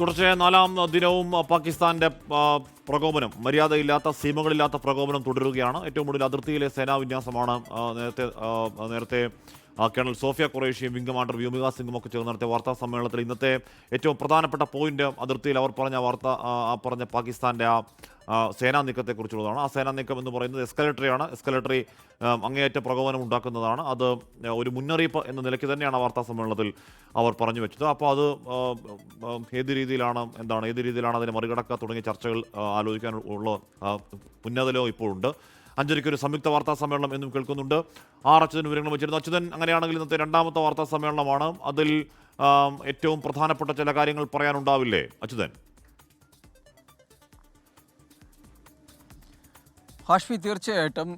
തുടർച്ചയായ നാലാം ദിനവും പാകിസ്ഥാന്റെ പ്രകോപനം, മര്യാദയില്ലാത്ത സീമകളില്ലാത്ത പ്രകോപനം തുടരുകയാണ്. ഏറ്റവും കൂടുതൽ അതിർത്തിയിലെ സേനാ വിന്യാസമാണ് നേരത്തെ കേണൽ സോഫിയ ഖുറൈഷിയും വിംഗ് കമാൻഡർ വ്യോമിക സിംഗും ഒക്കെ ചേർന്ന് നടത്തിയ വാർത്താ സമ്മേളനത്തിൽ ഇന്നത്തെ ഏറ്റവും പ്രധാനപ്പെട്ട പോയിന്റ് അതിർത്തിയിൽ അവർ പറഞ്ഞ പാകിസ്ഥാന്റെ സേനാ നീക്കത്തെക്കുറിച്ചുള്ളതാണ്. ആ സേനാ നീക്കം എന്ന് പറയുന്നത് എസ്കലേറ്ററിയാണ്. എസ്കലേറ്ററി അങ്ങേയറ്റ പ്രകോപനം ഉണ്ടാക്കുന്നതാണ്. അത് ഒരു മുന്നറിയിപ്പ് എന്ന നിലയ്ക്ക് തന്നെയാണ് വാർത്താ സമ്മേളനത്തിൽ അവർ പറഞ്ഞു വെച്ചത്. അപ്പോൾ അത് ഏത് രീതിയിലാണ് അതിനെ മറികടക്കുക തുടങ്ങിയ ചർച്ചകൾ ആലോചിക്കാനുള്ള ഉന്നതലോ ഇപ്പോഴുണ്ട്. 5:30 ഒരു സംയുക്ത വാർത്താ സമ്മേളനം എന്നും കേൾക്കുന്നുണ്ട്. അച്യുതൻ വിവരങ്ങൾ വെച്ചിരുന്നു. അച്യുതൻ, അങ്ങനെയാണെങ്കിൽ ഇന്നത്തെ രണ്ടാമത്തെ വാർത്താ സമ്മേളനമാണ്. അതിൽ ഏറ്റവും പ്രധാനപ്പെട്ട ചില കാര്യങ്ങൾ പറയാനുണ്ടാവില്ലേ അച്യുതൻ? ഹാഷ്മി, തീർച്ചയായിട്ടും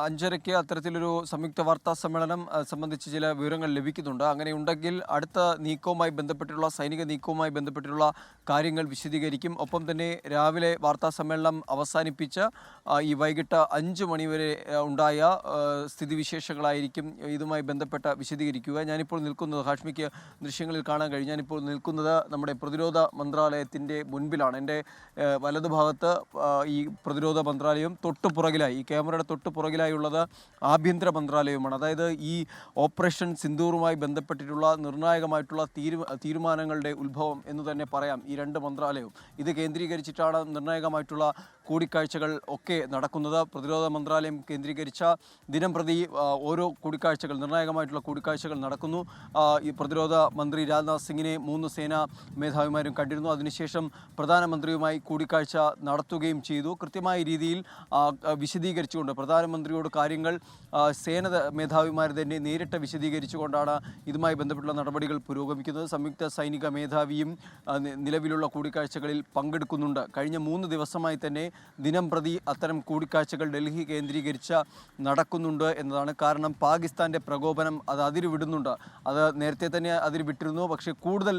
5:30 അത്തരത്തിലൊരു സംയുക്ത വാർത്താ സമ്മേളനം സംബന്ധിച്ച് ചില വിവരങ്ങൾ ലഭിക്കുന്നുണ്ട്. അങ്ങനെയുണ്ടെങ്കിൽ അടുത്ത നീക്കവുമായി ബന്ധപ്പെട്ടുള്ള സൈനിക നീക്കവുമായി ബന്ധപ്പെട്ടുള്ള കാര്യങ്ങൾ വിശദീകരിക്കും. ഒപ്പം തന്നെ രാവിലെ വാർത്താ സമ്മേളനം അവസാനിപ്പിച്ച് ഈ വൈകിട്ട് 5 മണിവരെ ഉണ്ടായ സ്ഥിതിവിശേഷങ്ങളായിരിക്കും ഇതുമായി ബന്ധപ്പെട്ട വിശദീകരിക്കുക. ഞാനിപ്പോൾ നിൽക്കുന്നത്, ഹാഷ്മിക്ക് ദൃശ്യങ്ങളിൽ കാണാൻ കഴിയും, ഞാനിപ്പോൾ നിൽക്കുന്നത് നമ്മുടെ പ്രതിരോധ മന്ത്രാലയത്തിൻ്റെ മുൻപിലാണ്. എൻ്റെ വലതുഭാഗത്ത് ഈ പ്രതിരോധ മന്ത്രാലയം, തൊട്ടുപുറകിലായി, ഈ ക്യാമറയുടെ തൊട്ടുപുറകിലായുള്ളത് ആഭ്യന്തര മന്ത്രാലയവുമാണ്. അതായത് ഈ ഓപ്പറേഷൻ സിന്ദൂറുമായി ബന്ധപ്പെട്ടിട്ടുള്ള നിർണായകമായിട്ടുള്ള തീരുമാനങ്ങളുടെ ഉത്ഭവം എന്ന് തന്നെ പറയാം ഈ രണ്ട് മന്ത്രാലയവും. ഇത് കേന്ദ്രീകരിച്ചിട്ടാണ് നിർണായകമായിട്ടുള്ള കൂടിക്കാഴ്ചകൾ ഒക്കെ നടക്കുന്നത്. പ്രതിരോധ മന്ത്രാലയം കേന്ദ്രീകരിച്ച ദിനം പ്രതി ഓരോ നിർണായകമായിട്ടുള്ള കൂടിക്കാഴ്ചകൾ നടക്കുന്നു. ഈ പ്രതിരോധ മന്ത്രി രാജ്നാഥ് സിംഗിനെ 3 സേനാ മേധാവിമാരും കണ്ടിരുന്നു. അതിനുശേഷം പ്രധാനമന്ത്രിയുമായി കൂടിക്കാഴ്ച നടത്തുകയും ചെയ്തു. കൃത്യമായ രീതിയിൽ വിശദീകരിച്ചുകൊണ്ട് പ്രധാനമന്ത്രിയോട് കാര്യങ്ങൾ സേന മേധാവിമാർ തന്നെ നേരിട്ട് വിശദീകരിച്ചുകൊണ്ടാണ് ഇതുമായി ബന്ധപ്പെട്ടുള്ള നടപടികൾ പുരോഗമിക്കുന്നത്. സംയുക്ത സൈനിക മേധാവിയും നിലവിലുള്ള കൂടിക്കാഴ്ചകളിൽ പങ്കെടുക്കുന്നുണ്ട്. കഴിഞ്ഞ 3 ദിവസമായി തന്നെ ദിനം പ്രതി അത്തരം കൂടിക്കാഴ്ചകൾ ഡൽഹി കേന്ദ്രീകരിച്ച് നടക്കുന്നുണ്ട് എന്നതാണ്. കാരണം പാകിസ്ഥാൻ്റെ പ്രകോപനം അത് അതിരുവിടുന്നുണ്ട്. അത് നേരത്തെ തന്നെ അതിരുവിട്ടിരുന്നു. പക്ഷേ കൂടുതൽ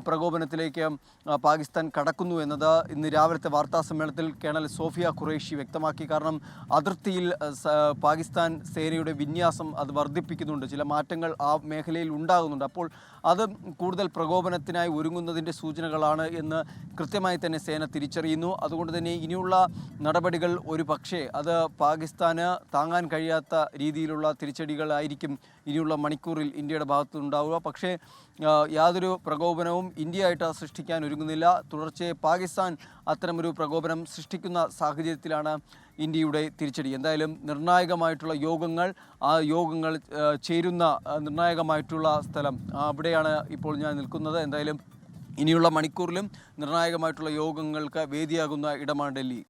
പ്രകോപനത്തിലേക്ക് പാകിസ്ഥാൻ കടക്കുന്നു എന്നത് ഇന്ന് രാവിലത്തെ വാർത്താ സമ്മേളനത്തിൽ കേണൽ സോഫിയ ഖുറൈഷി വ്യക്തമാക്കി. കാരണം അതിർത്തിയിൽ പാകിസ്ഥാൻ സേനയുടെ വിന്യാസം അത് വർദ്ധിപ്പിക്കുന്നുണ്ട്. ചില മാറ്റങ്ങൾ ആ മേഖലയിൽ ഉണ്ടാകുന്നുണ്ട്. അപ്പോൾ അത് കൂടുതൽ പ്രകോപനത്തിനായി ഒരുങ്ങുന്നതിൻ്റെ സൂചനകളാണ് എന്ന് കൃത്യമായി തന്നെ സേന തിരിച്ചറിയുന്നു. അതുകൊണ്ട് തന്നെ ഇനിയുള്ള നടപടികൾ ഒരു പക്ഷേ അത് പാകിസ്ഥാന് താങ്ങാൻ കഴിയാത്ത രീതിയിലുള്ള തിരിച്ചടികളായിരിക്കും ഇനിയുള്ള മണിക്കൂറിൽ ഇന്ത്യയുടെ ഭാഗത്തുനിന്നുണ്ടാവുക. പക്ഷേ യാതൊരു പ്രകോപനവും ഇന്ത്യയായിട്ട് സൃഷ്ടിക്കാൻ ഒരുങ്ങുന്നില്ല. തുടർച്ചയായി പാകിസ്ഥാൻ അത്തരമൊരു പ്രകോപനം സൃഷ്ടിക്കുന്ന സാഹചര്യത്തിലാണ് ഇന്ത്യയുടെ തിരിച്ചടി. എന്തായാലും നിർണായകമായിട്ടുള്ള യോഗങ്ങൾ, ആ യോഗങ്ങൾ ചേരുന്ന നിർണായകമായിട്ടുള്ള സ്ഥലം, അവിടെയാണ് ഇപ്പോൾ ഞാൻ നിൽക്കുന്നത്. എന്തായാലും ഇനിയുള്ള മണിക്കൂറിലും നിർണായകമായിട്ടുള്ള യോഗങ്ങൾക്ക് വേദിയാകുന്ന ഇടമാണ് ഡൽഹി.